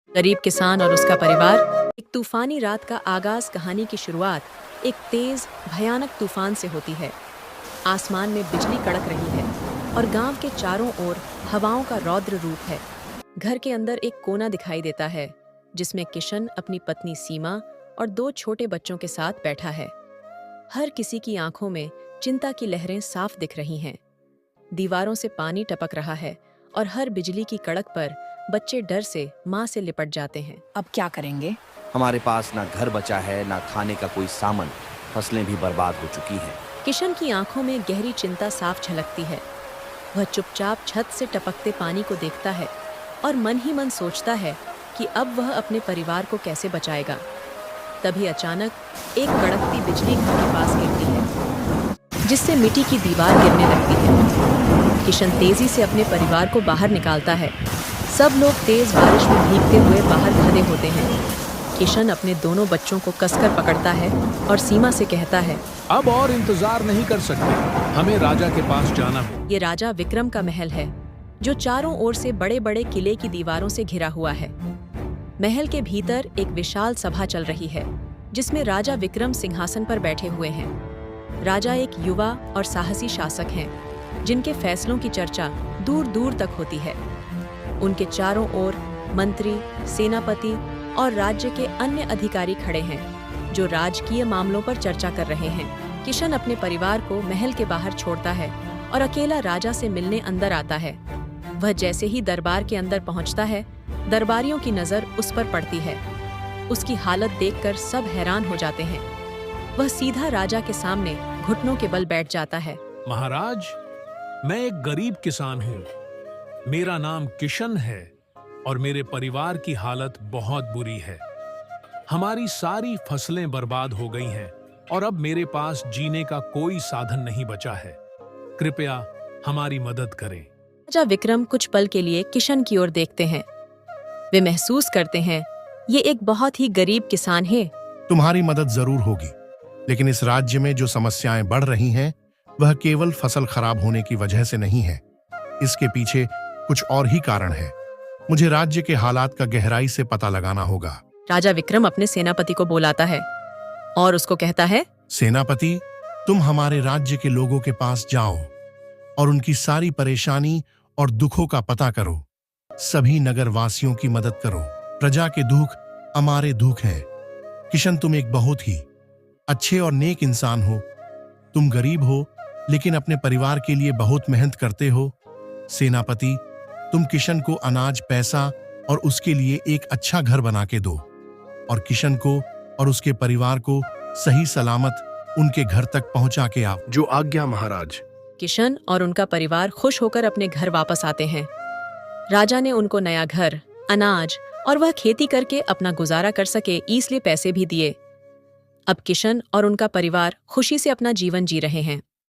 गरीब किसान और उसका परिवार। एक तूफानी रात का आगाज। कहानी की शुरुआत एक तेज भयानक तूफान से होती है। आसमान में बिजली कड़क रही है और गांव के चारों ओर हवाओं का रौद्र रूप है। घर के अंदर एक कोना दिखाई देता है जिसमें किशन अपनी पत्नी सीमा और दो छोटे बच्चों के साथ बैठा है। हर किसी की आंखों में चिंता की लहरें साफ दिख रही हैं। दीवारों से पानी टपक रहा है और हर बिजली की कड़क पर बच्चे डर से माँ से लिपट जाते हैं। अब क्या करेंगे? हमारे पास ना घर बचा है ना खाने का कोई सामान। फसलें भी बर्बाद हो चुकी हैं। किशन की आंखों में गहरी चिंता साफ झलकती है। वह चुपचाप छत से टपकते पानी को देखता है और मन ही मन सोचता है कि अब वह अपने परिवार को कैसे बचाएगा। तभी अचानक एक कड़कती बिजली घर के पास गिरती है जिससे मिट्टी की दीवार गिरने लगती है। किशन तेजी से अपने परिवार को बाहर निकालता है। सब लोग तेज बारिश में भीगते हुए बाहर खड़े होते हैं। किशन अपने दोनों बच्चों को कसकर पकड़ता है और सीमा से कहता है, अब और इंतजार नहीं कर सकते, हमें राजा के पास जाना है। ये राजा विक्रम का महल है जो चारों ओर से बड़े बड़े किले की दीवारों से घिरा हुआ है। महल के भीतर एक विशाल सभा चल रही है जिसमें राजा विक्रम सिंहासन पर बैठे हुए हैं। राजा एक युवा और साहसी शासक हैं जिनके फैसलों की चर्चा दूर दूर तक होती है। उनके चारों ओर मंत्री, सेनापति और राज्य के अन्य अधिकारी खड़े हैं जो राजकीय मामलों पर चर्चा कर रहे हैं। किशन अपने परिवार को महल के बाहर छोड़ता है और अकेला राजा से मिलने अंदर आता है। वह जैसे ही दरबार के अंदर पहुंचता है, दरबारियों की नजर उस पर पड़ती है। उसकी हालत देखकर सब हैरान हो जाते हैं। वह सीधा राजा के सामने घुटनों के बल बैठ जाता है। महाराज, मैं एक गरीब किसान हूँ। मेरा नाम किशन है और मेरे परिवार की हालत बहुत बुरी है। हमारी सारी फसलें बर्बाद हो गई हैं और अब मेरे पास जीने का कोई साधन नहीं बचा है। कृपया हमारी मदद करें। राजा विक्रम कुछ पल के लिए किशन की ओर देखते हैं। वे महसूस करते हैं ये एक बहुत ही गरीब किसान है। तुम्हारी मदद जरूर होगी, लेकिन इस राज्य में जो समस्याएं बढ़ रही हैं वह केवल फसल खराब होने की वजह से नहीं है। इसके पीछे कुछ और ही कारण है। मुझे राज्य के हालात का गहराई से पता लगाना होगा। राजा विक्रम अपने सेनापति को बुलाता है और उसको कहता है, सेनापति, तुम हमारे राज्य के लोगों के पास जाओ और उनकी सारी परेशानी और दुखों का पता करो। सभी नगर वासियों की मदद करो। प्रजा के दुख हमारे दुख हैं। किशन, तुम एक बहुत ही अच्छे और नेक इंसान हो। तुम गरीब हो लेकिन अपने परिवार के लिए बहुत मेहनत करते हो। सेनापति, तुम किशन को अनाज, पैसा और उसके लिए एक अच्छा घर बना के दो और किशन को और उसके परिवार को सही सलामत उनके घर तक पहुंचा के आओ। जो आज्ञा महाराज। किशन और उनका परिवार खुश होकर अपने घर वापस आते हैं। राजा ने उनको नया घर, अनाज और वह खेती करके अपना गुजारा कर सके इसलिए पैसे भी दिए। अब किशन और उनका परिवार खुशी से अपना जीवन जी रहे हैं।